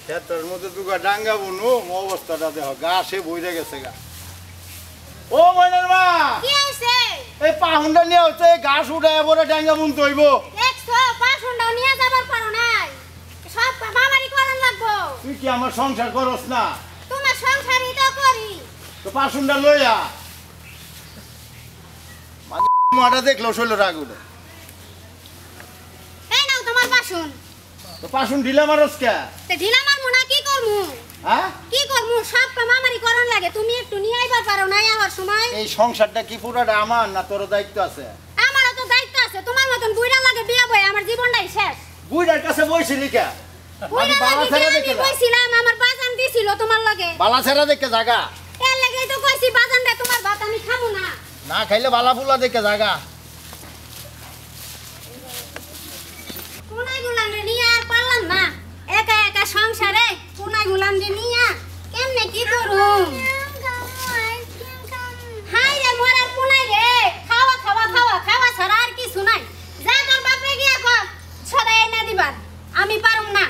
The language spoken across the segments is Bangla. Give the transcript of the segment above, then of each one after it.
ক্ষেতের মধ্যে দুগা ডাঙ্গা বুনু অবস্থাটা দেখো গাছে বইরে গেছে গা। ও ময়নার মা কি হইছে? এই পাহুন্ডা নিয়ে হচ্ছে গাছ উঠায় পরে ডাঙ্গা বুনতে হইব। দেখছো পাশুন্ডাও নিয়ে যাবার পারো নাই, সব মামারি করন লাগবো। তুই কি আমার সংসার করস না? তোমার সংসারই তো করি। তো পাশুন্ডা লইয়া মাটা দেখলো শৈল রাগ উঠে। এই নাও তোমার বাসন। তো পাশুন ঢিলা মারস কে? তে ঢিলা মারমু না কি করমু? হ্যাঁ কি করমু? সব মামারি করন লাগে, তুমি একটু নিয়ে আইবার পারো নাই আমার সময়? এই সংসারটা কি পুরাটা আমার না তোর দায়িত্ব আছে? আমারও তো দায়িত্ব আছে, তোমার মতন বুইড়া লাগে বিয়া বই আমার জীবনটাই শেষ। বুইড়ার কাছে বইছিলি কে? বুইড়া বালা লাগে ছেড়া আমি দেখে যা। কইছিলাম আমার বাজান দিছিল তোমার লগে। বালা ছেড়া দেখে জাগা। এর লাগেই তো কইছি বাজান দে তোমার ভাত আমি খামু না। না খাইলে বালা ফুলা দেখে জাগা। কোনাই গুলান রে নিয়ে আর পারলাম না, একা একা সংসারে কোনাই গুলান রে নিয়ে কেমনে কি করুম? হাই রে মরার কোনাই রে, খাওয়া খাওয়া খাওয়া খাওয়া ছাড়া আর কিছু নাই। যা তোর বাপরে গিয়া কর সদাই এনে দিবার, আমি পারুম না।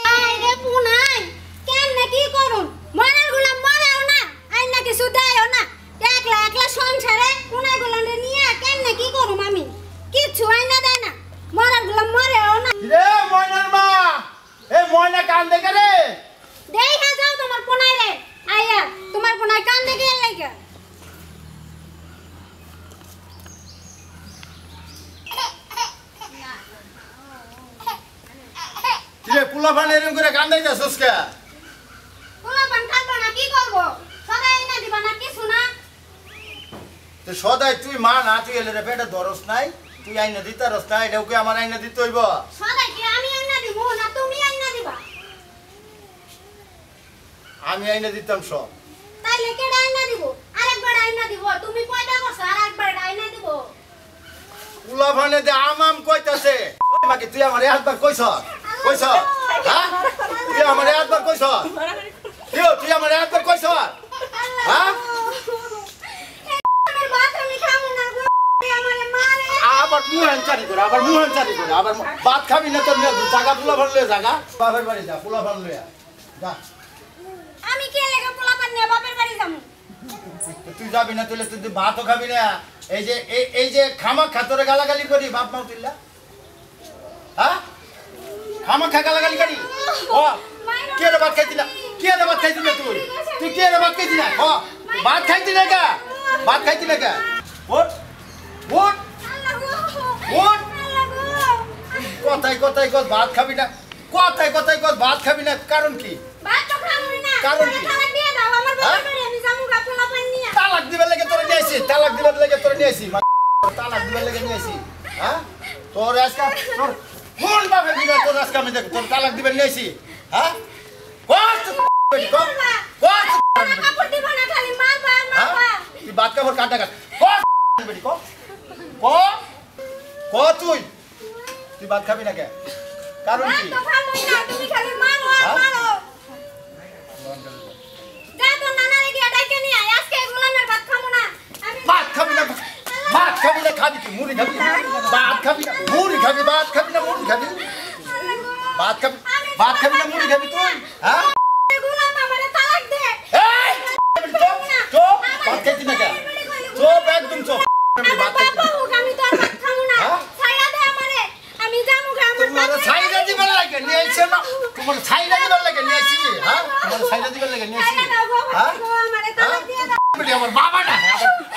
হাই রে পুনাই কেমনে কি করুম? মরার গুলাম মরেও না, আইনা কিছু দেয়ও না, একলা একলা সংসারে কোনাই গুলান রে নিয়ে কেমনে কি করুম আমি? কিচ্ছু আইনা দেয় না, মরার গুলাম মরেও না। রে ময়নার মা, এ ময়না কান দেখে রে। দেখা যাও তোমার কোনাই রে, আইয়া তোমার কোনাই কান দেখে এর লাগা। রে পুলা ফান এরকম করে কান দেইতাছস কে? পোলা পান কাটবা না কি করবো? সদাই আইনা দিবা না কিছু না? তো সদাই তুই মা না, তুই এলে রে পেটে ধরস নাই, তুই আইনা দিতারস না, এটাও কি আমার আইনা দিতে হইব? সদাই কি আমি আইনা দিব না তুমি আইনা দিবা? আমি আইনা দিতাম সব। তাইলে কেডা আইনা দিব? আরেকবার আইনা দিব, তুমি পয়দা করছো আরেকবার আইনা দিব। পুলা ফানে দে আমাম কইতাছে। ওই মাকে তুই আমারে একবার কইছ? কইছ? হ্যাঁ? তুই আমারে একবার কইছ? তুই আমারে একবার কইছ? হ্যাঁ? আমার ভাত আমি খাবো না গো, আমারে মারে। আবার মুহান চারি করে, আবার মুহান চারি করে, আবার ভাত খাবি না তোর জায়গা পুলা ফান লয়ে জায়গা। বাপের বাড়ি যা, পুলা ফান লয়ে যা। আমি কে লাগা পোলা পান নিয়ে বাপের বাড়ি যামু? তুই যাবি না, তুই ভাতও খাবি না। এই যে খামাক খাতরে গালাগালি করি বাপ মাও তুইলা। হ্যাঁ? খামাক খা গালাগালি করি। ও কে রে ভাত খাইতি না? কে রে ভাত খাইতি না তুই? তুই কে রে ভাত খাইতি না? ও ভাত খাইতি না কা? ভাত খাইতি না কা? ওঠ ওঠ আল্লাহ গো, ওঠ। আল্লাহ গো। কথাই কথাই কস ভাত খাবি না, কথাই কথাই কস ভাত খাবি না, কারণ কি? ভাত তো খামুই না, কারণ কি? তালাক দিয়ে দাও আমার বাপের বাড়ি, আমি যামু গা পোলা পান নিয়ে। তালাক দিবার লাগে তোরে নিয়ে আইছি, তালাক দিবার লাগে তোরে নিয়ে আইছি, তালাক দিবার লাগে নিয়ে আইছি। হ্যাঁ তোর আজকে তোর কোন বাপে দিবা, তোর আজকে আমি দেখ তোর তালাক দিবার নিয়ে আইছি। হ্যাঁ কত বেটি কত কত কাপড় দিবা না, খালি মারবা আর মারবা। তুই বাত কাপড় কাটা কাট কত বেটি কত তুই তুই ভাত খাবি না কে? কারণ ভাত কি? তো খামুই না, তুমি খালি মারো আর হ্যাঁ? মারো। যা তোর নানারে গিয়া ডাইকে নিয়ে আয়, আজকে গোলামের ভাত খামু না আমি। ভাত খাবি না, ভাত খাবি না, খাবি তুই মুড়ি খাবি, ভাত খাবি না মুড়ি খাবি, ভাত খাবি না মুড়ি খাবি, ভাত খাবি, ভাত খাবি না মুড়ি খাবি তুই? হ্যাঁ গোলাম আমারে তালাক দে। এই চুপ চুপ, ভাত খাইতি না কে? চুপ একদম চুপ। আমার ভাত খাইতি বাবা হোক, আমি তো আর ভাত খামু না। হ্যাঁ? ছাইয়া দে আমারে, আমি যামু গা আমার তোমার বাপের ছাইরা বাড়ি। দিবার লাগে নিয়ে আইছে না, তোমার ছাইরা দিবার লাগে নিয়ে আইছি। হ্যাঁ তোমার ছাইরা দিবার লাগে নিয়ে আইছি। ছাইয়া দাও গো, হ্যাঁ গো, আমারে তালাক দিয়ে দাও। বেটি আমার বাবা না,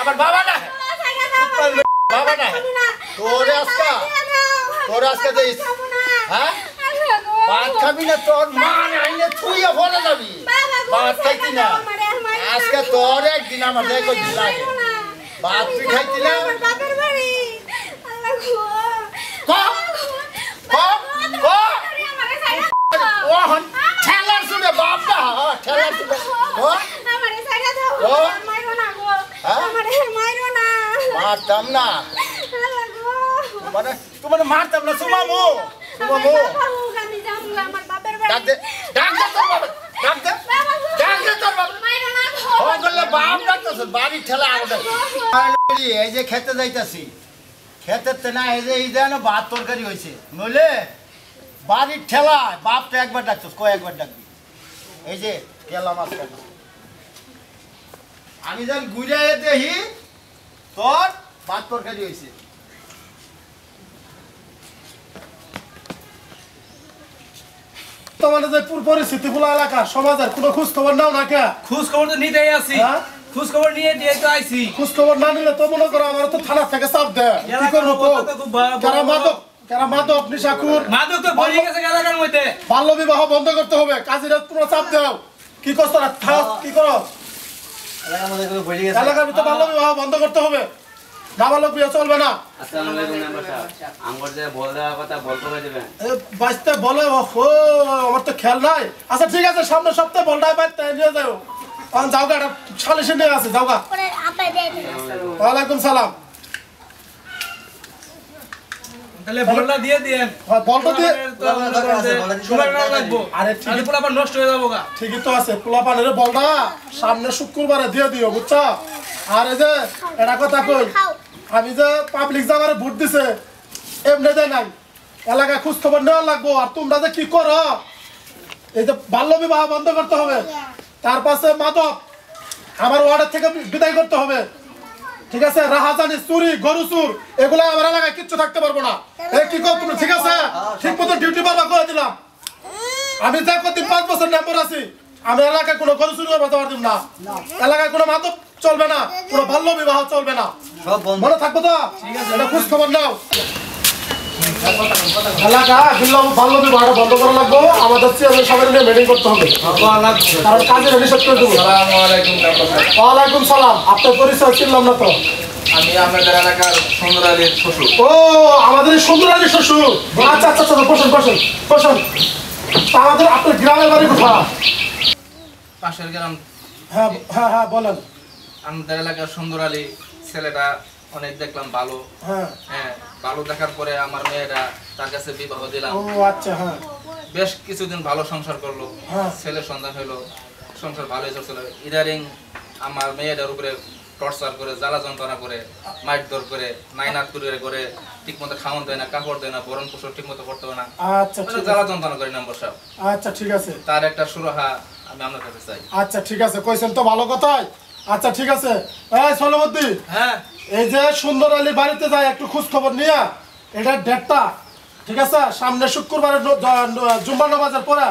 আমার বাবা না, ছাইয়া দাও আমারে, বাবা না। খামু না। তোরে আজকে ছাইয়া দাও, তোরে আজকে দেইস। খামু না। হ্যাঁ আল্লাহ গো। ভাত খাবি না, তোর মা আইনে থুইয়া ভরে যাবি। বাবা গো, ভাত খাইতি না, ছাইয়া দাও আমারে, আর মাইরো না। আজকে তোর একদিন আমার দেখো আমারে লাগে। মাইরো না। ভাত আমি তুই খাইতি যাবো না? আমার বাপের বাড়ি। আল্লাহ গো। ক ক ক আমারে ছাইয়া দাও। ও হন ঠেলার শুনে বাপটা ঠেলার শুনে ও আমারে ছাইয়া দাও, ও? মাইরো না গো, হ্যাঁ? আমারে মাইরো না। মারতাম না, আল্লাহ গো। মানে তোমার মারতাম না, সুমামু আমার সুমামু। বাবা হোক, আমি যাবো গা আমার বাপের বাড়ি। ডাক দে তোর বাবা, ডাক দে বাবা গো, তোর বাবা। মাইরো না গো। ও বললে বাপ ডাকতেছ, বাড়ি ঠেলা আগে। এই যে খেতে যাইতাছি, খেতে না এই যেন ভাত তরকারি হয়েছে নইলে বাড়ির ঠেলা বাপ তো একবার ডাকছিস কয়েকবার ডাকবি এই যে কেলা মাছ কাটা আমি যখন ঘুরে দেখি তোর ভাত তরকারি হয়েছে তোমাদের যে পরিস্থিতি গুলো এলাকার সমাজের কোনো খোঁজ খবর নাও না কে? খোঁজ খবর তো নিতেই আছি খোঁজ খবর নিয়ে দিয়ে তো আইছি খোঁজ খবর না নিলে তো মনে করো আমার তো থানা থেকে চাপ দেয় কি করবো কারা মাদক নিশাখুর মাদক তো ভরে গেছে এলাকার মধ্যে বাল্য বিবাহ বন্ধ করতে হবে কাজীরা তোমরা চাপ দাও কি করছো না কি করো এলাকার ভিতরে বাল্য বিবাহ বন্ধ করতে হবে নাবালক বিয়ে চলবে না আসসালামু আলাইকুম মেম্বার সাহেব আমগর যে বল দেওয়ার কথা বল কবে দিবেন বাইতে বলে ও আমার তো খেয়াল নাই আচ্ছা ঠিক আছে সামনের সপ্তাহে বলটাই বাইতে নিয়ে যাও কারণ যাওগা একটা সালিশে নিয়ে আছে যাওগা ওয়ালাইকুম সালাম তাহলে বলটা দিয়ে দেন বলটা দিয়ে সময় না লাগবো আরে ঠিক পুরো আবার নষ্ট হয়ে যাবো গা ঠিকই তো আছে পোলাপানের বলটা সামনে শুক্রবারে দিয়ে দিও বুঝছো আর এই যে এটা কথা কই আমি যে পাবলিক জায়গায় ভোট দিছে এমনি দেয় নাই এলাকায় খোঁজ খবর নেওয়া লাগবো আর তোমরা যে কি করো এই যে বাল্য বিবাহ বন্ধ করতে হবে তার পাশে মাদক আমার ওয়ার্ডের থেকে বিদায় করতে হবে ঠিক আছে রাহাজানি চুরি গরু চুর এগুলো আমার এলাকায় কিচ্ছু থাকতে পারবো না এই কি কর তুমি ঠিক আছে ঠিক মতো ডিউটি পাবা করে দিলাম আমি যা করতে 5 বছর মেম্বার আছি আমি এলাকায় কোনো গরু চুরি করতে পারতাম না এলাকায় কোনো মাদক চলবে না কোনো বাল্য বিবাহ চলবে না মনে থাকবো তো এটা খোঁজ খবর নাও এলাকা বাল্য বিবাহটা বন্ধ করা লাগবো আমাদের চেয়ারম্যান সবাই নিয়ে মিটিং করতে হবে কারণ কাজের নিষেধ করে দেবো ওয়ালাইকুম সালাম আপনার পরিচয় চিনলাম না তো আমি আপনাদের এলাকার সুন্দর আলীর শ্বশুর ও আমাদের সুন্দর আলীর শ্বশুর আচ্ছা আচ্ছা আচ্ছা বসুন আমাদের আপনার গ্রামের বাড়ি কোথায় পাশের গ্রাম হ্যাঁ হ্যাঁ হ্যাঁ বলেন আমাদের এলাকার সুন্দর আলী ছেলেটা অনেক দেখলাম ভালো হ্যাঁ হ্যাঁ ভালো দেখার পরে আমার মেয়েরা তার কাছে বিবাহ দিলাম ও আচ্ছা হ্যাঁ বেশ কিছুদিন ভালো সংসার করলো হ্যাঁ। ছেলের সন্তান হলো সংসার ভালোই চলছিল ইদারিং আমার মেয়েটার উপরে টর্চার করে জ্বালা যন্ত্রণা করে মারধর করে নাইনাত করে ঠিক মতো খাওয়ান দেয় না কাপড় দেয় না বরণ পোষণ ঠিক মতো করতে হয় না আচ্ছা ঠিক জ্বালা যন্ত্রণা করে নাম্বার সাহেব আচ্ছা ঠিক আছে তার একটা সুরাহা আমি আপনার কাছে চাই আচ্ছা ঠিক আছে কইছেন তো ভালো কথাই আচ্ছা ঠিক আছে এই সলমদ্দি হ্যাঁ এই যে সুন্দর আলী বাড়িতে যায় একটু খোঁজ খবর নিয়ে এটা ডেটটা ঠিক আছে সামনে শুক্রবারে জুম্মা নামাজের পরে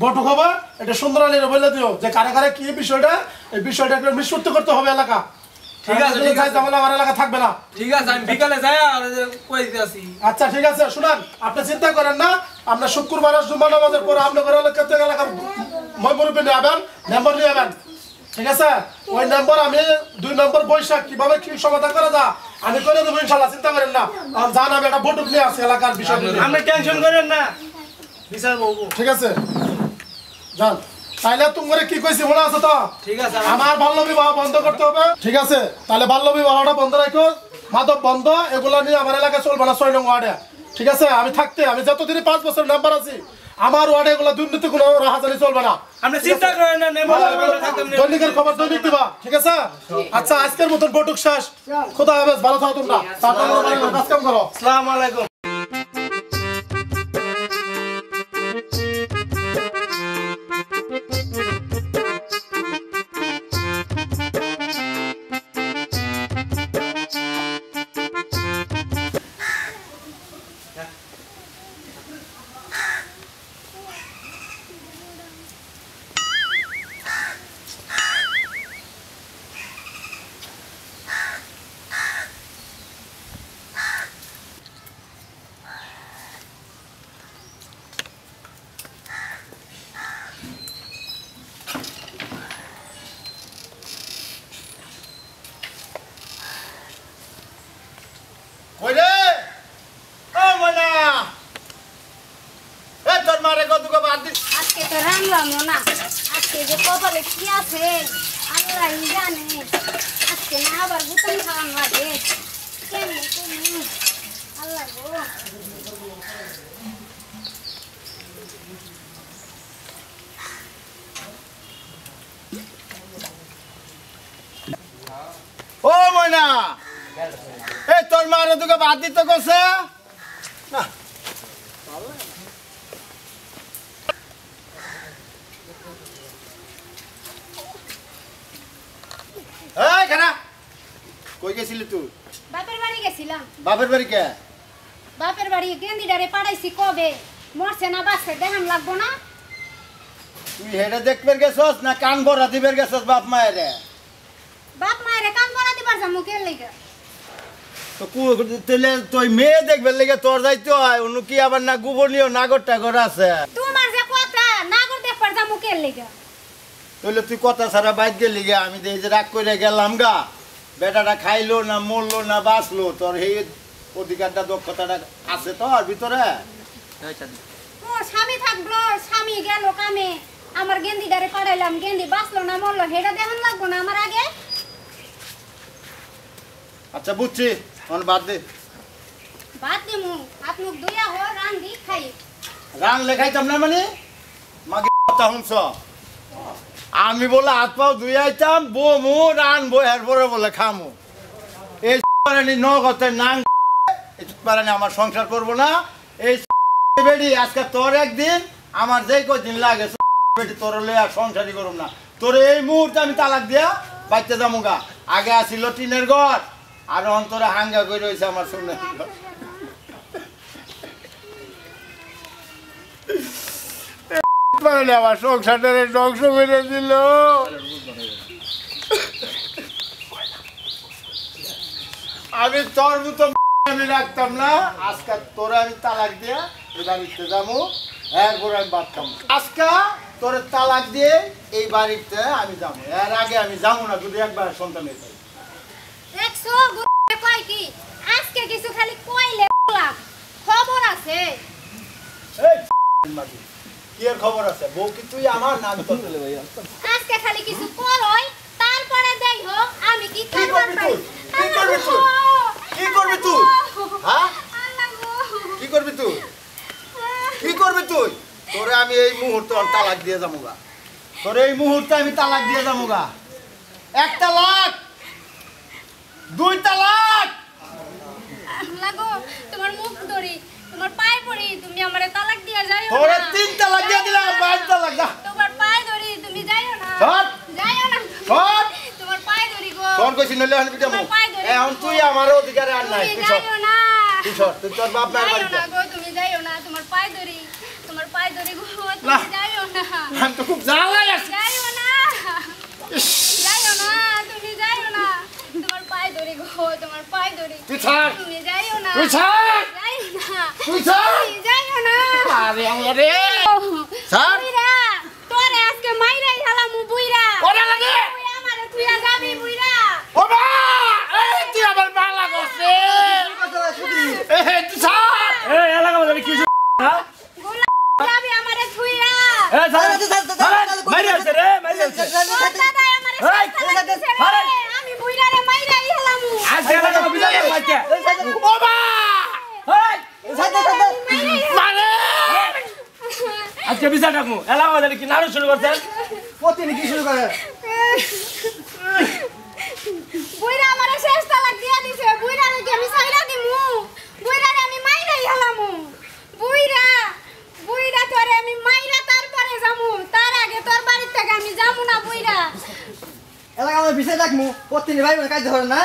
বটু খবর এটা সুন্দর আলীর বলে দিও যে কারে কারে কি বিষয়টা এই বিষয়টা একটু নিষ্পত্তি করতে হবে এলাকা ঠিক আছে তাহলে আমার এলাকা থাকবে না ঠিক আছে আমি বিকালে যাই আর কই দিতেছি আচ্ছা ঠিক আছে শুনুন আপনি চিন্তা করেন না আমরা শুক্রবারে জুম্মা নামাজের পরে আপনাদের এলাকা ময়মুরুব্বি নিয়ে আবেন মেম্বার নিয়ে আবেন ঠিক আছে ওই নম্বর আমি 2 নম্বর বৈশাখ কিভাবে কি সমাধান করা যায় আমি করে দেবো ইনশাআল্লাহ চিন্তা করেন না আর জান আমি একটা বটুক নিয়ে আসি এলাকার বিষয় আপনি টেনশন করেন না বিচার বলবো ঠিক আছে জান তাইলে তুমি কি কইছি মনে আছে তো ঠিক আছে আমার বাল্য বিবাহ বন্ধ করতে হবে ঠিক আছে তাহলে বাল্য বিবাহটা বন্ধ রাখো মাদক বন্ধ এগুলো নিয়ে আমার এলাকায় চলবে না 6 নং ওয়ার্ডে ঠিক আছে আমি যতদিন 5 বছর মেম্বার আছি আমার ওয়ার্ডে এগুলো দুর্নীতি কোনো রাহাজানি চলবে না আপনি চিন্তা করেন না দৈনিকের খবর দৈনিক দিবা ঠিক আছে আচ্ছা আজকের মতন বটুক শেষ খোদা হাফেজ ভালো থাকো তোমরা কাজ কাম করো আসসালামু আলাইকুম কই রে ও মনা এ তোর মারে কত কো বাদ দিস আজকে তো রান্নাম না আজকে যে কপালে কি আছে আল্লাহ জানে আজকে না আবার বুতাম খাওয়ান লাগে কেমনে আল্লাহ গো ও মনা এ তোর মারে তোকে বাদ দিতে কছে না এই খানা কই গেছিলি তুই বাপের বাড়ি গেছিলাম। বাপের বাড়ি কে বাপের বাড়ি গেন্দিডারে পাঠাইছি কবে, মরছে না বাঁচছে দেখান লাগবো না? তুই হেডে দেখবে গেছস না কান ভরা দিবে গেছস বাপ মায়ের বাপ মায়েরে কান বলা দিবার যামু কে লেগে? তো তেলে তুই মেয়ে দেখবে লেগে তোর যাইতে হয় অন্য কি আবার না গোবরনীয় নাগর টাগর আছে তোমার যে কথা নাগর দেখবার যামু কে লেগে? তাহলে তুই কথা ছাড়া বাইর গেলি গে আমি তো এই যে রাগ করে গেলাম গা বেটাটা খাইলো না মরলো না বাঁচলো তোর এই অধিকারটা দক্ষতাটা আছে তোর ভিতরে তোর স্বামী থাকলো, স্বামী গেল কামে, আমার গেন্দিডারে পাঠাইলাম, গেন্দি বাঁচলো না মরলো হেটা দেখান লাগবো না আমার আগে? আচ্ছা বুঝছি এখন বাদ দে বাদ দিমু আপনি দুইয়া হো রান্দি খাই। রান লেখাইতাম না মানে মাগে কথা শুনছ আমি বলে হাত পাও ধুই আইতাম বমু রানবো এরপরে বলে খামু এই নগতের নাং পারানি আমার সংসার করবো না এই বেডি আজকে তোর একদিন আমার যেই কদিন লাগে বেডি তোর লইয়া সংসারই করব না তোর এই মুহূর্তে আমি তালাক দিয়া বাইতে যাবো গা আগে আসিল টিনের ঘর আর অন্তরে হাঙ্গা করে রয়েছে আমার শুনে আমার সংসারটারে ধ্বংস করে দিল আমি তোর মতো আমি রাখতাম না আজকে তোর আমি তালাক দিয়া এই বাড়িতে যাবো এরপর আমি বাঁধতাম আজকে তোর তালাক দিয়ে এই বাড়িতে আমি যাবো এর আগে আমি যাবো না যদি একবার সন্তান হয়ে দেখছো কয় কি আজকে কিছু খালি কইলে খবর আছে। কি এর খবর আছে বউ কি তুই আমার নাম তোর আজকে খালি কিছু করই তারপরে দেখো আমি কি করব। কি করবি তুই কি করবি তুই হ্যাঁ কি করবি তুই কি করবি তুই তোরে আমি এই মুহূর্তে তালাক দিয়ে যাবো গা তোরে এই মুহূর্তে আমি তালাক দিয়ে যাবো গা 1 তালাক 2 তালাক লাগো তোমার মুখ ধরি তোমার পায়ে পড়ি তুমি আমারে তালাক দিয়া যাইও তোরে না। 3 তালাক দিয়ে দিলাম 5 তালাক যা তোমার পায়ে ধরি তুমি যাইও না ধর। যাইও না ধর। তোমার পায়ে ধরি গো তোর কইছি নলে আমি দিতাম তোমার পায়ে ধরি এখন তুই আমার অধিকারে আর নাই তুমি তুই সব যাইও না তুই সব তুই তোর বাপ মার যাইও বাড়ি না যা গো তুমি যাইও না তোমার পায়ে ধরি গো না। তুমি যাইও না আমি তো খুব জ্বালাই আছি যাইও না যাইও না তুমি যাইও না তোমার পায়ে ধরি গো তোমার পায়ে ধরি তুই ছাড় তুমি যাইও না তুই ছাড় যাইও না তুই ছাড় তুমি যাইও না আরে আমারে ছাড় বুইরা তোরে আজকে মাইরাই হলাম বুইরা ওরে লাগে তুই আমারে তুইয়া যাবি বুইরা ও মা এই তুই আমার বাংলা করছিস এই তুই ছাড় এই এলাকা মধ্যে কি হ্যাঁ যাবি আমারে তুইয়া এই মারি আছে রে মারি আছে তোর দাদা আমারে শাস্তা লাগছে রে। আমি বুইরারে মাইরাই হলাম আজকে এলাকা মধ্যে বিজয় মারছে ও মা এই মানে আজকে বিজয় ডাকমু এলাকা মধ্যে কি নাড়ু শুরু করছেন প্রতিদিন কি শুরু করে বুইরা আমারে শাস্তা লাগ দিয়া দিছে বুইরারে কি আমি সাইরা দিমু বুইরারে আমি মাইরাই হলাম বুইরা বুইরা তোরে আমি মাইরা তারপরে যামু তার আগে তোর বাড়ি থেকে আমি যামু না বুইরা এলাকা আমার বিষয় রাখবো প্রতিদিন ভাই বোন কাজ ধরে না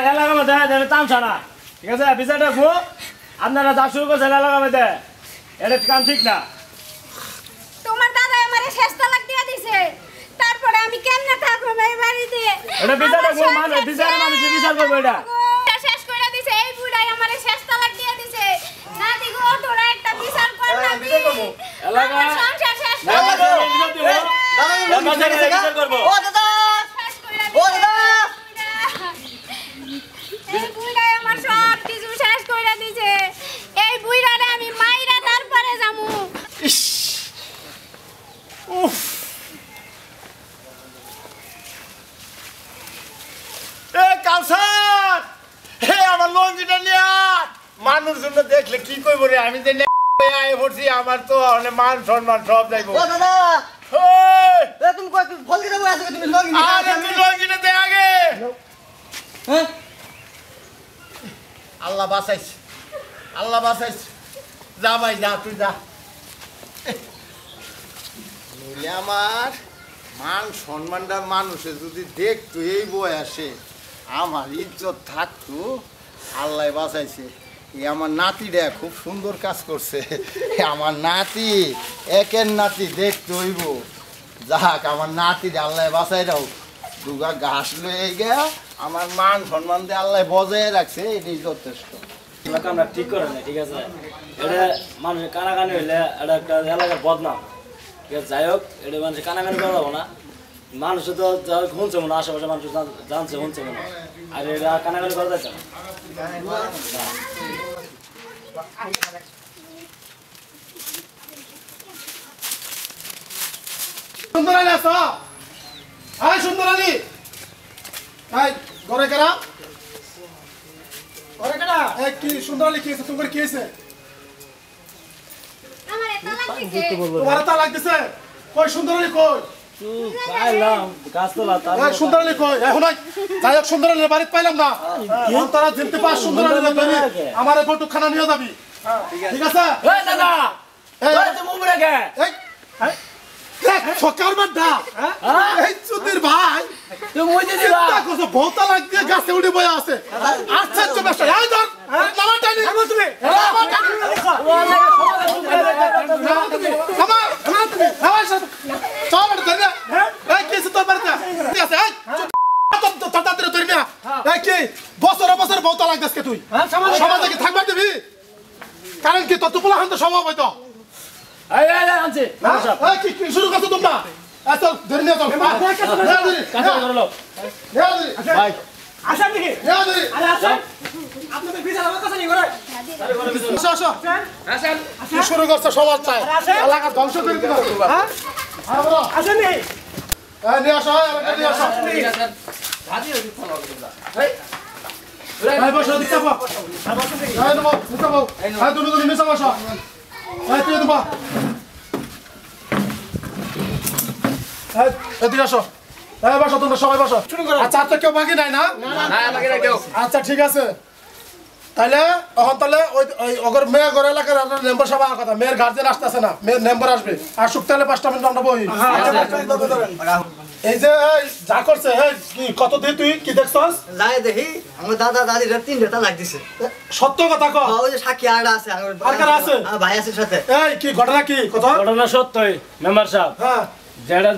এলাকা মধ্যে তামসা না ঠিক আছে বিজয় ডাকমু আপনারা যা শুরু করছেন এলাকা মধ্যে এটা কাম ঠিক না তোমার দাদা আমারে শাস্তা লাগ দিয়া দিছে তারপরে আমি কেমনে থাকবো এই বাড়িতে এটা বিজয় ডাকমু মানে বিজয়ের মানুষের বিচার করবো এটা শেষ করে দিছে এই বুড়াই আমারে শেষ তালাক দিয়ে দিছে নাতি গো তোরা একটা বিচার কর না এলাকা সংসার শেষ না, করে না, দিছে। না, না, না, না, বিচার করবো। ও দাদা শেষ করে ও দিছে। দাদা এই বুড়াই আমার সব কিছু শেষ করে দিছে এই বুড়ারে আমি মাইরা তারপরে যামু উফ এ কাউসার হে আমার লঞ্জিটা নিয়া মানুষ জন্য দেখলে কি কইব রে আমি যে আয় পড়ছি আমার তো অনেক মান সম্মান সব যাইব ও দাদা ওই এ তুমি কই তুমি ফল দিতে বসে তুমি লঙ্গি আরে তুই লঞ্জিটা দে আগে হ্যাঁ আল্লাহ বাঁচাইছে, আল্লাহ বাঁচাইছে। যা ভাই যা, তুই যা। নইলে আমার মান সম্মানটা মানুষে যদি দেখতো এই বয়সে, আমার ইজ্জত থাকতো। আল্লাহ বাঁচাইছে। এই আমার নাতিটা খুব সুন্দর কাজ করছে। আমার নাতি, একের নাতি দেখতে হইব। যাক, আমার নাতিটা আল্লাহ বাঁচাই দাও। দুগা ঘাস লয়ে গিয়া আমার মান সম্মান দিয়ে আল্লাহ বজায় রাখছে, এটাই যথেষ্ট। কামটা ঠিক করে না, ঠিক আছে? এটা মানুষের কানাকানি হইলে এটা একটা এলাকার বদনাম, ঠিক আছে? যাই হোক, এটা মানুষের কানাকানি করা যাবো না। মানুষে তো শুনছে মনে, আশেপাশে মানুষ জানছে, শুনছে মনে, আর এটা কানাকানি করা যাচ্ছে না। সুন্দর আলী আছো? আয় সুন্দর আলী, আয় ঘরে কেরা? ঘরে কেরা? এই কি সুন্দর আলী, কি হয়েছে তোমার? কি হয়েছে? আমার তালাক দিছে। তোমার তালাক দিছে? কই সুন্দর আলী কই? এই সুন্দর আলী কই? এখন যাই হোক, সুন্দর আলীর বাড়িতে পাইলাম না। তারা জিনতে পাস সুন্দর আলী আমার এই ফটো খানা নিয়ে যাবি, ঠিক আছে? সকাল বাড্ডা এই চুদির ভাই চিন্তা করছো, বহুত লাগবে গাছে উঠে বয়ে আছে। আচ্ছা ব্যবসা এই ধর নামা টানি তুমি বছর বছর বহুত লাগবে তুই সমাজে কি থাকবার দিবি? কারণ কি তোর তো পোলা খান তো স্বভাব হয়তো শুরু করছো তোমরা। চল ধরে নিয়ে চল শুরু করছে সবার চাই এলাকা ধ্বংস করে দিল। নিয়ে আসো, নিয়ে আসো। বসো দিতে তুমি মিশা বসো। এদিকে আসো, বসো তোমরা সবাই বসো। আচ্ছা, আর তো কেউ বাকি নাই না? আচ্ছা ঠিক আছে, তাহলে এখন তাহলে ওই ওগর মেয়ে ঘর এলাকার মেম্বার সভা কথা, মেয়ের গার্জেন আসতেছে না, মেয়ের মেম্বার আসবে। আর শুক তাহলে 5টা মিনিট আমরা বই। এই যে যা করছে কত দিয়ে তুই কি দেখছস? যাই দেখি আমার দাদা দাদির 3টা তালাক দিছে। সত্য কথা কও। ওই যে সাক্ষী আড়া আছে, আর কারা আছে? ভাই আছে সাথে। এই কি ঘটনা, কি কথা? ঘটনা সত্যই মেম্বার সাহেব। হ্যাঁ, যেটা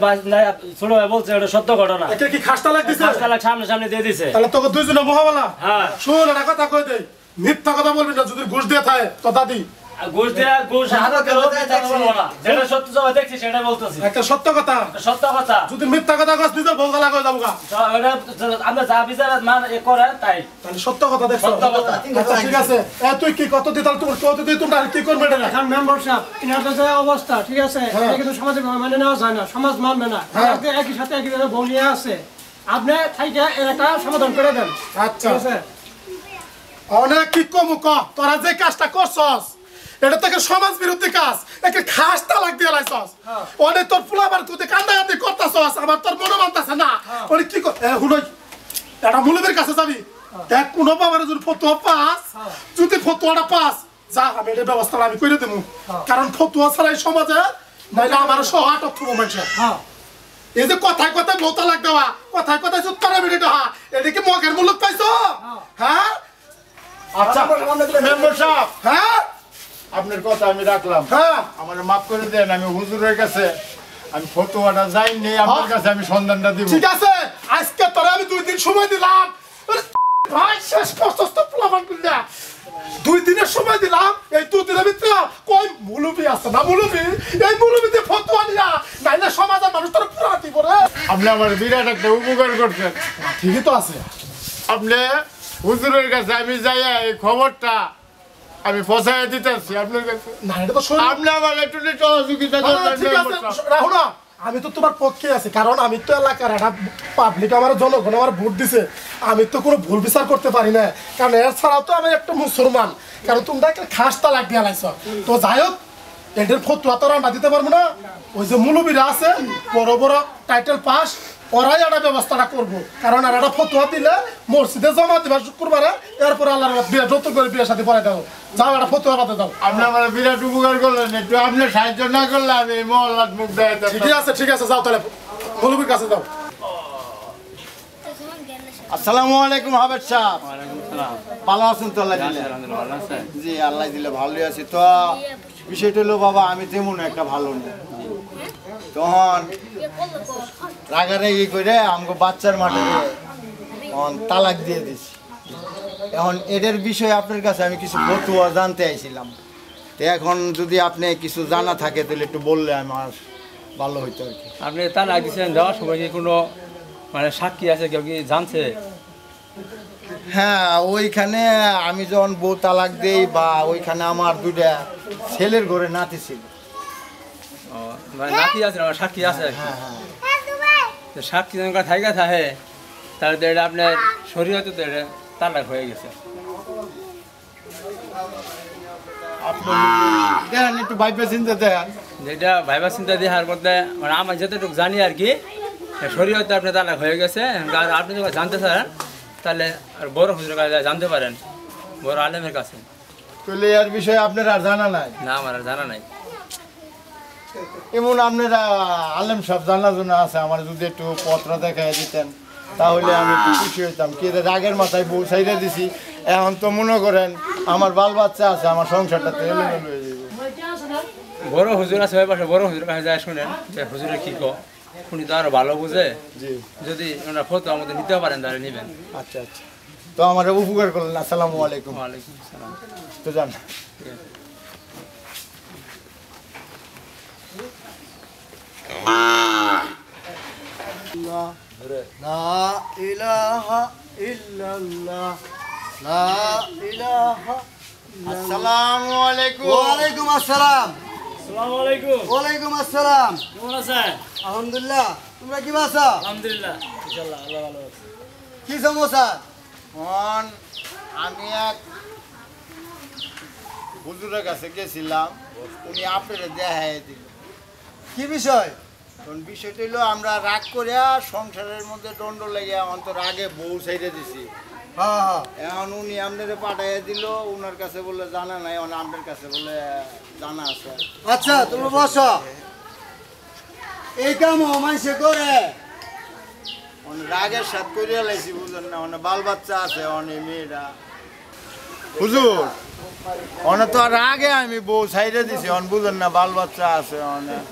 ছোট ভাই বলছে ওটা সত্য ঘটনা। একে কি খাসটা লাগতেছে? তালাক সামনে সামনে দিয়ে দিছে। তাহলে তোকে দুইজনে মোহাবলা। হ্যাঁ, শুন একটা কথা কই দেই, মিথ্যা কথা বলবি না। যদি ঘুষ দিয়ে থাকে তো দাদি ঘুষ দেয়া ঘুষ হাতে বলবো না, যেটা সত্য জবাব দেখছি সেটা বলতেছি। একটা সত্য কথা, সত্য কথা। যদি মিথ্যা কথা কস নিজের ভোগা লাগা যাবো গা। আমরা যা বিচার মান করে তাই। তাহলে সত্য কথা দেখছো? সত্য কথা। আচ্ছা ঠিক আছে, তুই কি কত দিতাল তুমি কত দিই তোমরা কি করবে এটা? এখন মেম্বার সাহেব ইনাদের যে অবস্থা, ঠিক আছে, এটা কিন্তু সমাজে মানে নেওয়া যায় না, সমাজ মানবে না। একই সাথে একইভাবে বলিয়ে আছে, আপনি থাইকে এর একটা সমাধান করে দেন। আচ্ছা অনেক কি কম ক, তোরা যে কাজটা করছস এটা তো সমাজ বিরোধী কাজ, একে খাস তালাক দিয়ে লাইছস। অনেক তোর ফুলাবার তুই কান্দাকান্দি করতেছস, আমার তোর মনে মানতেছে না। অনেক কি হুনই এটা মুলবের কাছে যাবি, দেখ কোনো বাবার যদি ফতুয়া পাস, যদি ফতুয়াটা পাস যা আমি এটা ব্যবস্থা আমি করে দেবো। কারণ ফতুয়া ছাড়া এই সমাজে নাইলে আমার সহ আটক থাকবো মানুষের। এই যে কথায় কথায় বউ তালাক দেওয়া, কথায় কথায় চুত্তারা বেরিয়ে দেওয়া, এটা কি মগের মূল্য পাইছো? হ্যাঁ আচ্ছা মেম্বার সাহেব, হ্যাঁ আপনার কথা আমি রাখলাম। হ্যাঁ আমার মাফ করে দেন, আমি হুজুরের কাছে আমি ফতুয়াটা যাইনি, আপনার কাছে আমি সন্ধানটা দিব। ঠিক আছে, আজকে তোরা আমি 2 দিন সময় দিলাম। ভাই শেষ প্রশস্ত প্লাবন বিল্লা 2 দিনের সময় দিলাম। এই 2 দিনের ভিতরে কই মুলুবি আছে না? মুলুবি এই মুলুবিতে ফতুয়া নিয়া নাইলে সমাজের মানুষ তোর পুরাতি করে। আপনি আমার বিরাট একটা উপকার করছেন। ঠিকই তো আছে। আপনি হুজুরের কাছে আমি যাই এই খবরটা আমি পৌঁছায় দিতেছি আপনার কাছে। না এটা তো শুন, আপনি আমার একটু সহযোগিতা করবেন। ঠিক আছে রাহুল, আমি তো তোমার পক্ষে আছি, কারণ আমি তো এলাকার একটা পাবলিক, আমার জনগণ আমার ভোট দিছে, আমি তো কোনো ভুল বিচার করতে পারি না। কারণ এর ছাড়াও তো আমি একটা মুসলমান, কারণ তোমরা একটা খাস তালাক দিয়ে লাইছ। তো যাই হোক, এটার ফতুয়া তো আমরা দিতে পারবো না। ওই যে মুলুবিরা আছে বড় বড় টাইটেল পাস, ওরাই একটা ব্যবস্থাটা করবো, কারণ আর একটা ফতুয়া দিলে মসজিদে জমা দিবা শুক্রবারে, এরপরে আল্লাহর বিয়ে যত করে বিয়ের সাথে পরে দাও, যাও একটা ফতুয়া পাতে দাও। আপনি আমার বিরাট উপকার করলেন, একটু আপনি সাহায্য না করলে আমি এই মহল্লার মুখ দেয়। ঠিক আছে যাও তাহলে মৌলবীর কাছে যাও। আসসালামু আলাইকুম হাবেদ সাহেব। ভালো আছেন তো? আল্লাহ দিলে। জি আল্লাহ দিলে ভালোই আছি। তো বিষয়টা হলো বাবা, আমি তেমন একটা ভালো নেই, তখন রাগারাগি করে আমাকে বাচ্চার মাঠে তালাক দিয়ে দিছি। এখন এদের বিষয়ে আপনার কাছে আমি কিছু ফতুয়া জানতে আইছিলাম, তো এখন যদি আপনি কিছু জানা থাকে তাহলে একটু বললে আমার ভালো হইতো আর কি। আপনি তালাক দিচ্ছেন, দেওয়ার সময় কি কোনো মানে সাক্ষী আছে, কেউ কি জানছে? হ্যাঁ, ওইখানে আমি যখন বউ তালাক দেই বা ওইখানে আমার দুইটা ছেলের ঘরে নাতি ছিল। মানে নাতি আছে, আমার সাক্ষী আছে। হ্যাঁ হ্যাঁ, তো সাক্ষী যখন থাইকা থাকে, তাহলে তো এটা আপনার শরীয়তে তো এটা তালাক হয়ে গেছে। আপনি দেখেন একটু ভাইবে চিন্তা দেখেন। যেটা ভাইবা চিন্তা দেওয়ার করতে মানে আমার যতটুকু জানি আর কি, শরীয়তে আপনার তালাক হয়ে গেছে। আর আপনি যখন জানতে চান তাহলে আর বড় হুজুরের কাছে জানতে পারেন, বড় আলেমের কাছে। তাহলে এর বিষয়ে আপনার আর জানা নাই? না, আমার আর জানা নাই। এমন আপনারা আলেম সব জানা জানা আছে, আমার যদি একটু পত্র দেখাই দিতেন তাহলে আমি একটু খুশি হইতাম। কি রাগের মাথায় বউ ছাইড়ে দিছি, এখন তো মনে করেন আমার বাল বাচ্চা আছে, আমার সংসারটা তো এলোমেলো হয়ে যাবে। বড় হুজুর আছে ওই পাশে, বড় হুজুরের কাছে যায় শুনেন যে হুজুরে কি কো, উনি তো আরো ভালো বুঝে। জি, যদি ওনার ফটো আমাদের নিতে পারেন তাহলে নেবেন। আচ্ছা আচ্ছা, তো আমার উপকার করলেন। আসসালামু আলাইকুম। ওয়ালাইকুম আসসালাম। তো যান। লা ইলাহা ইল্লাল্লাহ, লা ইলাহা। আসসালামু আলাইকুম। ওয়ালাইকুম আসসালাম। আসসালামু আলাইকুম। ওয়ালাইকুম আসসালাম। কেমন আছেন? আলহামদুলিল্লাহ, তোমরা কি আছো? আলহামদুলিল্লাহ, ইনশাআল্লাহ আল্লাহ ভালো আছে। কি সমস্যা? এখন আমি এক হুজুরের কাছে গেছিলাম, উনি আপনারা দেখাই দিল। কি বিষয়? কারণ বিষয়টা হলো আমরা রাগ করিয়া সংসারের মধ্যে দণ্ড লেগে অন্তর আগে বউ ছেড়ে দিছি। হ্যাঁ হ্যাঁ, এখন উনি আপনারা পাঠাইয়া দিল, ওনার কাছে বলে জানা নাই, আপনার কাছে বলে জানা আছে। আচ্ছা তোমরা বসো। এই কাম মানুষে করে রাগের সাথ করিয়া লাইছি, বুঝলেন না? অনেক বাল বাচ্চা আছে, অনেক মেয়েরা। হুজুর অনেক তো আর আগে আমি বউ ছাইড়ে দিছি, অন বুঝলেন না, বাল বাচ্চা আছে অনেক।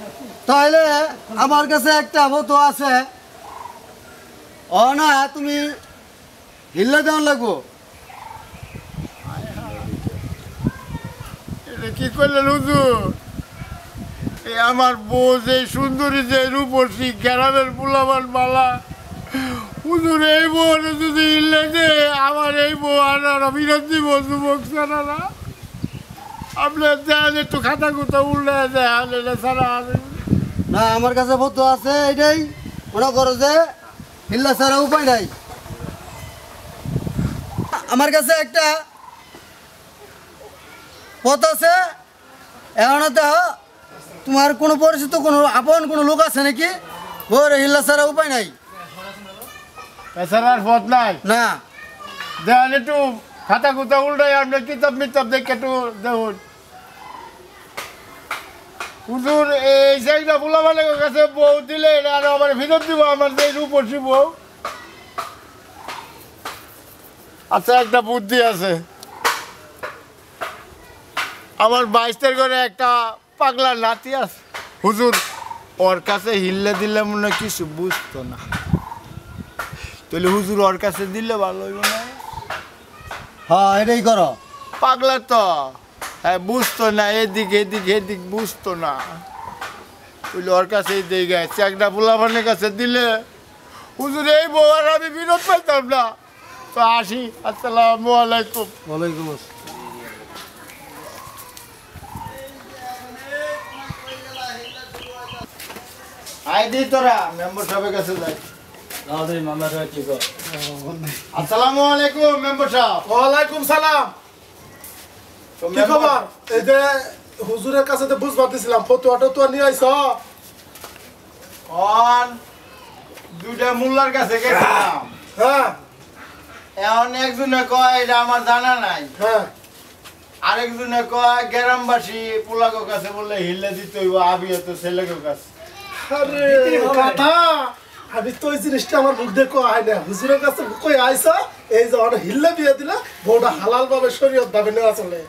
তাহলে আমার কাছে একটা মতো আছে, ও না তুমি হিল্লা দেওয়ান লাগবো। এটা কি করলেন হুজুর? এই আমার বউ যে সুন্দরী, যে রূপসী, গ্রামের পোলাবান মালা, হুজুর এই বউ যদি ইল্লে যে আমার এই বউ আর বিরোধ দিব যুবক সারা। আপনার দেন একটু খাতা কুতা উল্লে দেন, এটা সারা না আমার কাছে মতো আছে, এটাই মনে করো যে হিল্লা ছাড়া উপায় নাই। আমার কাছে একটা পথ আছে, এখন দেখো তোমার কোনো পরিচিত কোনো আপন কোনো লোক আছে নাকি? বউরে হিল্লা ছাড়া উপায় নাই। এছাড়ার পথ নাই? না দেন একটু খাতা কুতা উল্টে, আপনার কিতাব মিতাব দেখে একটু দেখুন। হুজুর এই জায়গা পোলাবানের কাছে বউ দিলে আর আমার ফেরত দিব, আমার যে রূপসী বউ। আচ্ছা একটা বুদ্ধি আছে, আমার 22 করে একটা পাগলা নাতি আছে হুজুর, ওর কাছে হিল্লে দিলে মনে হয় কিছু বুঝতো না, তাহলে হুজুর ওর কাছে দিলে ভালো হইব না? হ্যাঁ এটাই করো। পাগলা তো, হ্যাঁ বুঝতো না, এদিকে এদিকে এদিক বুঝতো না, বুঝলি ওর কাছেই দিয়ে গেছে। একটা পোলাপানের কাছে দিলে হুজুর এই বউ আর আমি বিরোধ পাইতাম না। তো আসি, আসসালামু আলাইকুম। ওয়ালাইকুম আসসালাম। আই দি তোরা মেম্বার সাহেবের কাছে যাই। আমাদের মামলা কি কর? আসসালামু আলাইকুম মেম্বার সাহেব। ওয়ালাইকুম সালাম। তো কি খবর? এই যে হুজুরের কাছে তো বুঝবার দিছিলাম, ফতুয়াটা তো নিয়ে আইছ। অন দুইটা মোল্লার কাছে গেছিলাম হ্যাঁ এখন একজনে কয় এটা আমার জানা নাই হ্যাঁ আরেকজনে কয় গ্রামবাসী পোলাগো কাছে বললে হিল্লে দিতে হইব আবিও তো ছেলেগো কাছে আরে কথা আমি তো এই জিনিসটা আমার মুখ দেখো আয় না হুজুরের কাছে কই আইসা এই যে ওরা হিল্লে বিয়ে দিলা বউটা হালাল ভাবে শরীয়ত ভাবে নেওয়া চলে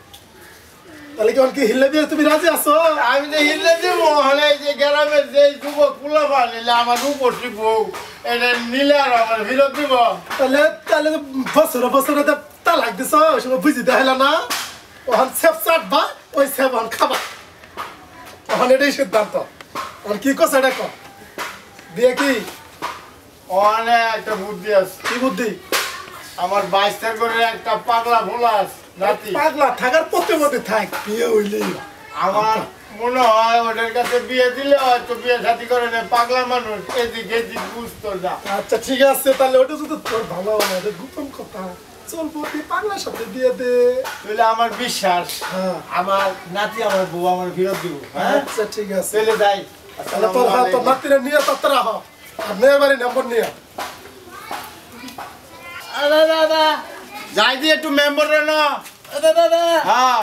তাহলে কি হিল্লে বিয়ে তুমি রাজি আছো আমি তো হিল্লে দিব হলে এই যে গ্রামের যে যুবক পোলাপা নিলে আমার উপসী বউ এটা নিলে আর আমার ফিরত দিব তাহলে তাহলে বছরে বছরে তালাক দিছ ওই সময় বুঝি দেখাইলা না ওখান সেপ চাটবা ওই সেপ ওখান খাবা ওখান এটাই সিদ্ধান্ত ওখান কি কছে এটা কর বিয়ে কি অনেক একটা বুদ্ধি আছে কি বুদ্ধি আমার 22 করে একটা পাগলা ভোলাস নাতি পাগলা থাকার প্রতিমধ্যে থাক বিয়ে হইলেই আমার মনে হয় ওদের কাছে বিয়ে দিলে হয়তো বিয়ে সাথী করে না পাগলা মানুষ এদিক এদিক বুঝতো না আচ্ছা ঠিক আছে তাহলে ওটা যদি তোর ভালো হয় গোপন কথা চলবো তুই পাগলার সাথে বিয়ে দে তাহলে আমার বিশ্বাস হ্যাঁ আমার নাতি আমার বউ আমার ফেরত দিব হ্যাঁ আচ্ছা ঠিক আছে চলে যাই তাহলে তোর নাতিরা নিয়ে তত্তরা হ আর মেয়ে বাড়ি নম্বর নিয়ে যাই দিয়ে একটু মেম্বার না হ্যাঁ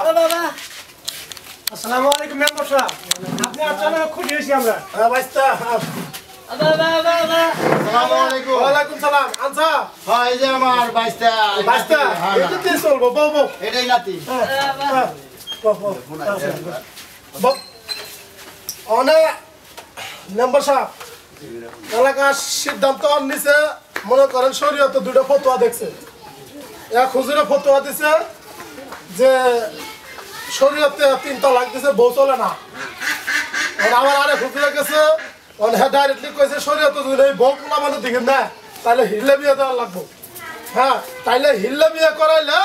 আসসালামু আলাইকুম মেম্বার সাহেব আপনি আছেন খুশি হয়েছি আমরা হ্যাঁ বাইস্তা আসসালামু আলাইকুম ওয়ালাইকুম সালাম আনসা হ্যাঁ এই যে আমার বাইস্তা বাইস্তা হ্যাঁ, এটা দিয়ে চলবো বউ বউ এটাই নাতি অনেক মেম্বার সাহেব এলাকার সিদ্ধান্ত নিছে মনে করেন শরীয়তে দুটো ফতোয়া দেখছে এক হুজুরে ফতোয়া দিছে যে শরীয়তে 3 তালাক দিছে বউ চলে না আর আমার আরেক হুজুরে গেছে অনেক ডাইরেক্টলি কইছে শরীয়তে যদি এই বউ পোলা মানুষ দিকে না তাহলে হিল্লে বিয়ে দেওয়া লাগবো হ্যাঁ তাইলে হিল্লে বিয়ে করাইলে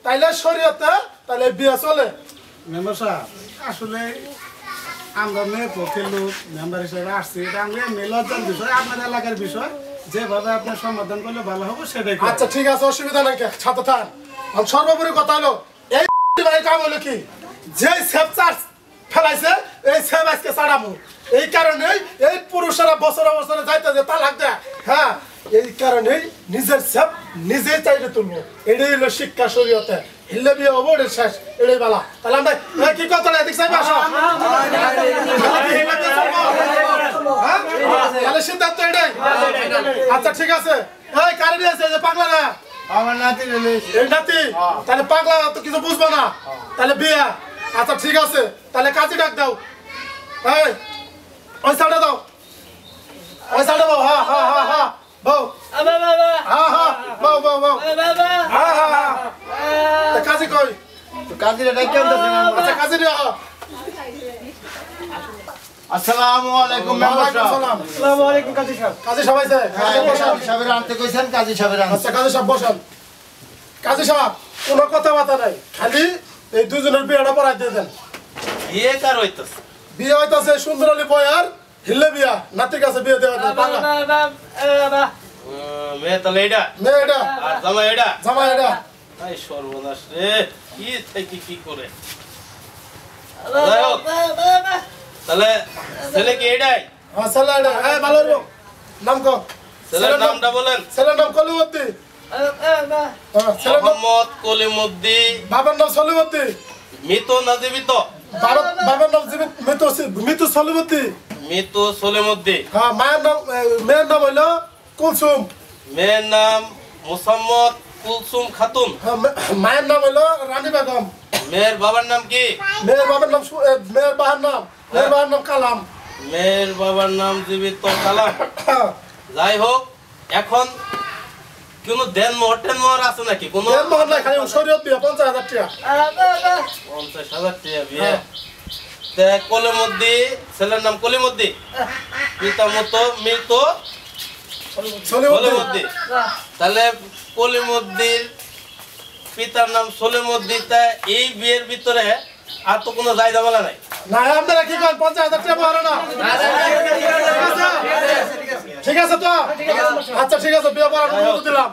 তাইলে শরীয়তে তাহলে বিয়ে চলে মেম্বার সাহেব আসলে আমরা মেয়ে পক্ষের লোক মেম্বার হিসেবে আসছি এটা আমরা মেলজ্জার বিষয় আপনার এলাকার বিষয় যেভাবে আপনার সমাধান করলে ভালো হবে সেটাই করব। আচ্ছা ঠিক আছে অসুবিধা নাই ছাত্র থান আর সর্বোপরি কথা হলো এই ভাই কাম হলো কি যে সেফ চার্জ ফেলাইছে এই সেফ আজকে ছাড়াবো এই কারণেই এই পুরুষেরা বছরে বছরে যাইতে যে তালাক দেয় হ্যাঁ এই কারণেই নিজের সেফ নিজেই চাইতে তুলবো এটাই হলো শিক্ষা শরীয়তে হিল্লে বিয়ে হবো এটা শেষ এটাই বেলা তাহলে আমরা কি কথা এদিক চাইবে আসো হ্যাঁ তাহলে সিদ্ধান্ত এটাই আচ্ছা ঠিক আছে এই কারে নিয়ে আছে যে পাগলা না আমার নাতি রেলে এই নাতি তাহলে পাগলা তো কিছু বুঝবো না তাহলে বিয়ে আচ্ছা ঠিক আছে তাহলে কাজী ডাক দাও এই ওই সাইডে দাও ওই সাইডে বউ হ্যাঁ হ্যাঁ হ্যাঁ হ্যাঁ বউ হ্যাঁ হ্যাঁ বউ বউ বউ হ্যাঁ হ্যাঁ হ্যাঁ কাজী কই তো কাজীরা ডাইকে আনতেছে না আচ্ছা কাজী নিয়ে আসসালামু আলাইকুম মেম্বার সাহেব আসসালামু আলাইকুম কাজী সাহেব কাজী সবাই কাজী সাহেবের আনতে কইছেন কাজী সাহেবের আনতে আচ্ছা কাজী সাহেব বসেন কাজী সাহেব কোনো কথাবার্তা নাই খালি এই দুজনের বিয়েটা পড়াই দিয়ে দেন বিয়ে কার হইতাছে বিয়ে হইতাছে সুন্দর আলী বয়ার হিল্লে বিয়া নাতির কাছে বিয়ে দেওয়া মেয়ে তাহলে এটা মেয়ে এটা আর জামাই এটা জামাই এটা এই সর্বনাশ রে কি থেকে কি করে যাই হোক, তাহলে ছেলে কি এটাই হ্যাঁ ছেলে এটা হ্যাঁ ভালো হলো নাম কো ছেলের নামটা বলেন ছেলের নাম কলিমুদ্দি হ্যাঁ ছেলের নাম মোহাম্মদ কলিমুদ্দিন বাবার নাম সলিমুদ্দি মৃত না জীবিত বাবার নাম মৃত্যু সলিমুদ্দি মৃত সলিমুদ্দিন হ্যাঁ মায়ের নাম মেয়ের নাম হইলো কুলসুম মেয়ের নাম মুসাম্মদ কুলসুম খাতুন হ্যাঁ মায়ের নাম হইলো রানী বেগম মেয়ের বাবার নাম কি মেয়ের বাবার নাম মেয়ের বাবার নাম কালাম মেয়ের বাবার নাম জীবিত কালাম হ্যাঁ যাই হোক এখন কোন দেন মোহর আছে নাকি কোন দেন মোহর নাই খালি শরীয়ত বিয়া 50,000 টাকা 50,000 টাকা বিয়ে তে কলিমুদ্দিন ছেলের নাম কলিমুদ্দিন পিতা মৃত সলিমুদ্দিন তাহলে কলিমুদ্দিন পিতার নাম সলিমুদ্দিন তা এই বিয়ের ভিতরে আর তো কোনো জায়গা বলা নাই না আপনারা কি করেন 50,000 টাকা পারো না ঠিক আছে তো আচ্ছা ঠিক আছে বিয়ে করার অনুমতি দিলাম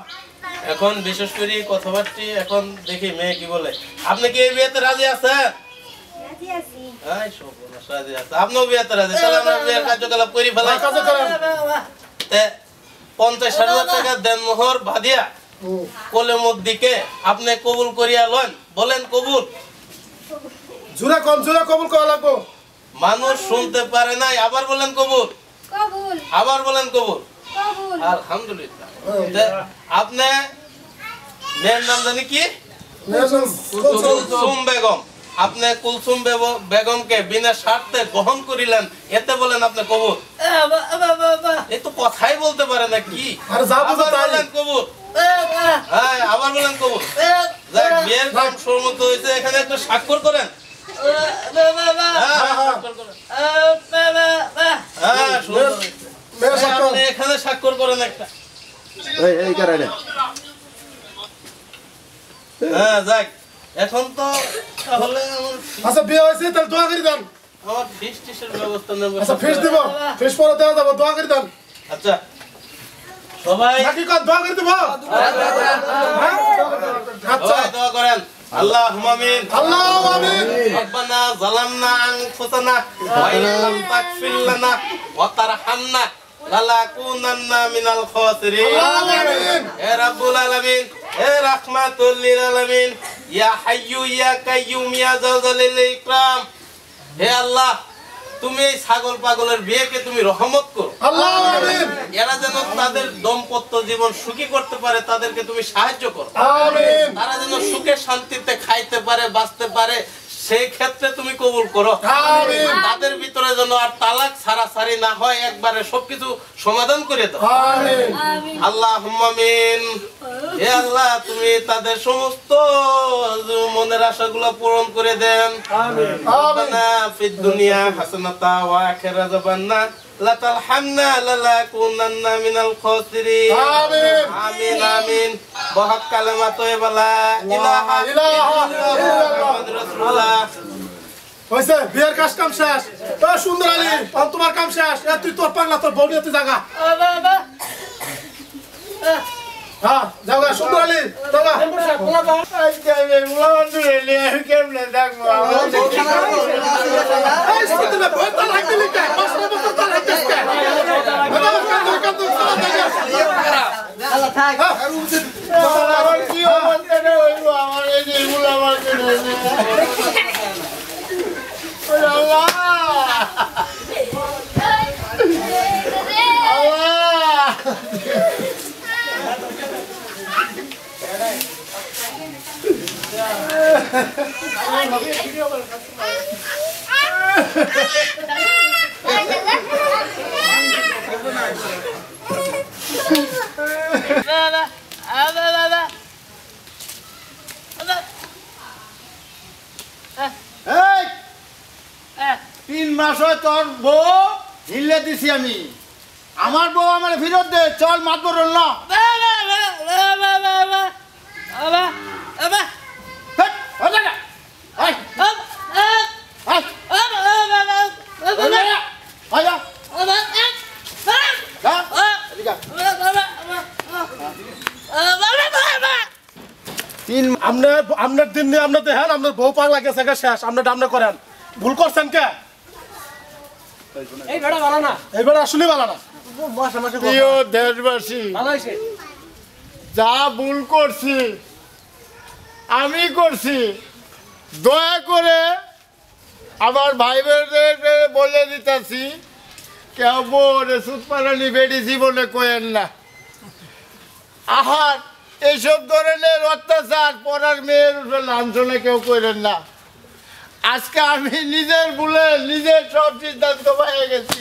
এখন বিশেষ করে কথাবার্তা এখন দেখি মেয়ে কি বলে আপনি কি এই বিয়েতে রাজি আছেন রাজি আছি এই সর্বনাশ রাজি আছে আপনিও বিয়েতে রাজি তাহলে আমরা বিয়ের কার্যকলাপ করি ফেলাই কাজে করেন তে 50,000 টাকা দেন মোহর বাঁধিয়া কলিমুদ্দিকে আপনি কবুল করিয়া লন। বলেন কবুল। জোরে কবুল করা লাগবো। মানুষ শুনতে পারে নাই, আবার বলেন কবুল। কবুল আবার বলেন কবুল। কবুল আলহামদুলিল্লাহ। আপনি মেয়ের নাম জানি কি? কুলসুম বেগম। আপনি কুলসুম বেগমকে বিনা স্বার্থে গ্রহণ করিলেন, এতে বলেন আপনি কবুল। এই তো কথাই বলতে পারে না কি? আবার বলেন কবুল। হ্যাঁ, আবার বলেন কবুল। বিয়ের কাম সম্মত হয়েছে, এখানে একটু স্বাক্ষর করেন। আপনি এখানে স্বাক্ষর করেন একটা। হ্যাঁ, যাক এখন তো তাহলে আচ্ছা বিয়ে হয়েছে, তাহলে দোয়া করে দেন। আমার ফিস টিসের ব্যবস্থা নেব। আচ্ছা ফিস দিব, ফিস পরে দেওয়া যাবো, দোয়া করে দেন। আচ্ছা সবাই নাকি কর দোয়া করে দিব। আচ্ছা দোয়া করেন। আল্লাহুম্মা আমিন। আল্লাহুম্মা আমিন। রব্বানা যালামনা আনফুসানা ওয়া ইন লাম তাগফির লানা ওয়া তারহামনা লানাকুনান্না মিনাল খাসিরিন। আল্লাহুম্মা আমিন। হে রাব্বুল আলামিন, হে রাহমাতুল লিল আলামিন, ইয়া হাইয়্যু ইয়া কাইয়্যুম ইয়া জালালিল ইকরাম। হে আল্লাহ, তুমি এই ছাগল পাগলের বিয়েকে তুমি রহমত করো। আল্লাহুম্মা আমিন। এরা যেন তাদের দাম্পত্য জীবন সুখী করতে পারে, তাদেরকে তুমি সাহায্য করো। আমিন। তারা যেন সুখে শান্তিতে খাইতে পারে, বাঁচতে পারে, সেই ক্ষেত্রে তুমি কবুল করো। আমিন। তাদের ভিতরে যেন আর তালাক ছাড়াছাড়ি না হয়, একবারে সবকিছু সমাধান করে দাও। আমিন। আল্লাহুম্মা আমিন। হে আল্লাহ, তুমি তাদের সমস্ত মনের আশাগুলো পূরণ করে দেন। আমিন। রব্বানা ফিদ দুনিয়া হাসানাতা ওয়া আখিরা যাবান্না লা তালহামনা লানাকুনান্না মিনাল খাসিরিন। আমিন। আমিন আমিন। বহক কালেমা তয়্যিবা লা ইলাহা ইল্লাল্লাহ মুহাম্মাদুর রাসূলুল্লাহ। হইছে বিয়ের কাজ কাম শেষ। তো সুন্দর আলী, তোমার কাম শেষ। তুই তোর পাগলা তোর বউ নিয়ে তুই জাগা। হ্যাঁ যাওগা সুন্দর আলী, যাওগা। এই সুন্দর বউ তো লাগতে লিখতে, বছর বছর তো লাগতে কে। আল্লাহ থাক। আমার কি অবস্থা রে হইলো, আমার এই যে এগুলো আমার করে আল্লাহ এই 3 মাস হয় তোর বউ হিলে দিছি আমি। আমার বউ আমার ফিরত দে, চল মাতবর না। আপনার দিন নিয়ে আপনার দেখেন, আপনার বউ পাগলা গেছে শেষ। আপনার ডামনা করেন, ভুল করছেন কে? এই বেড়া ভালো না, এই বেড়া আসলে ভালো না। প্রিয় দেশবাসী, ভালো হয়েছে। যা ভুল করছি আমি করছি, দয়া করে আমার ভাই বোনদেরকে বলে দিতেছি, কেউ বোরে সুতপারানি বেড়ি জীবনে কোয়েন না। আহার এইসব ধরনের অত্যাচার পড়ার মেয়ের উপরে লাঞ্ছনা কেউ করেন না। আজকে আমি নিজের ভুলে নিজের সব সিদ্ধান্ত পেয়ে গেছি।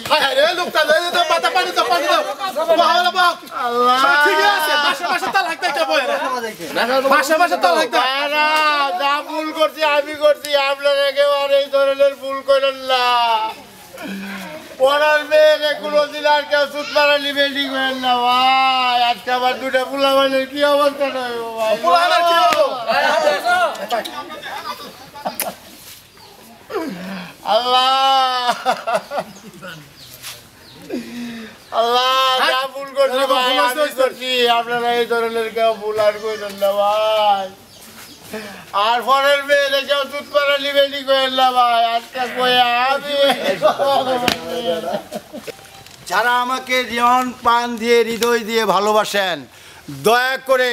যা ভুল করছি আমি করছি, আপনারা কেউ আর এই ধরনের ভুল করেন না। পড়ার মেয়ের কোনোদিন আর কেউ সুত মারানি বেল্ডিং করেন না ভাই। আজকে আমার দুটা পোলাবানের কি অবস্থা নয় ভাই। আল্লাহ আল্লাহ, যা ভুল করছি ভাই আমি করছি, আপনারা এই ধরনের কেউ ভুল আর করেন না ভাই। আর পরের মেয়েরে কেউ দুধ করে নিবেনি করেন না ভাই। আজকে কয়ে আমি যারা আমাকে রিয়ন প্রাণ দিয়ে হৃদয় দিয়ে ভালোবাসেন দয়া করে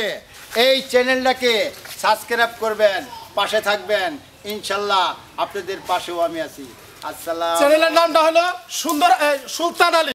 এই চ্যানেলটাকে সাবস্ক্রাইব করবেন, পাশে থাকবেন, ইনশাল্লাহ আপনাদের পাশেও আমি আছি। আসসালাম। চ্যানেলের নামটা হলো সুলতান আলী।